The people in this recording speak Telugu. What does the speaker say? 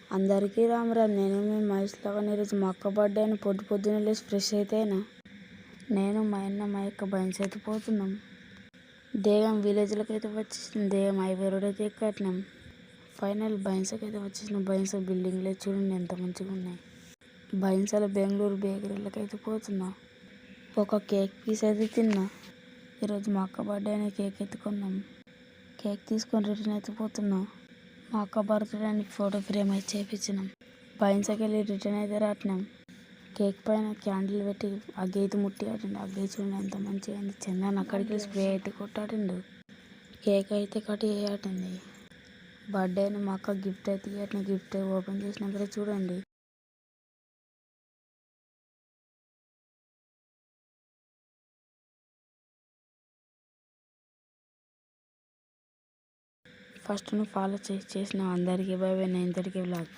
అందరికీ రామ్ రామ్. నేను మీ మహేష్ లాగా ఈరోజు మా అక్క బర్త్డే అని పొద్దున్నే లేచి ఫ్రెష్ అయితేనా నేను మా అన్న మా యొక్క బైన్స్ అయితే పోతున్నాం. దేగం విలేజ్లోకి అయితే వచ్చేసినాం. దేగం హైవే రోడ్ అయితే ఎక్కట్నాం. ఫైనల్ బైన్స్కి అయితే వచ్చేసినాం. బైన్స్ బిల్డింగ్లు చూడండి ఎంత మంచిగా ఉన్నాయి. బైన్స్లో బెంగళూరు బేకరీలకు అయితే పోతున్నా. ఒక కేక్ పీస్ అయితే తిన్నా. ఈరోజు మా అక్క బర్త్డే అని కేక్ ఎత్తుకున్నాం. కేక్ తీసుకొని రిటర్న్ అయితే పోతున్నా. మా అక్క బర్త్డే అని ఫోటో ఫ్రేమ్ అయితే చేయించినాం. బైన్స్కి వెళ్ళి రిటర్న్ అయితే రాటినాం. కేక్ పైన క్యాండిల్ పెట్టి అగ్గి అయితే ముట్టి ఆడిండు. అగ్గి చూడండి ఎంత మంచిగా అయింది. చందాన్ని అక్కడికి స్ప్రే అయితే కొట్టాడిండు. కేక్ అయితే కట్ చేయాటింది. బర్త్డే అని మా అక్క గిఫ్ట్ అయితే ఇవ్వటిన. గిఫ్ట్ ఓపెన్ చేసినాక చూడండి. ఫస్ట్ నువ్వు ఫాలో చేసిన అందరికీ బై బై. 9:30 వ్లాగ్.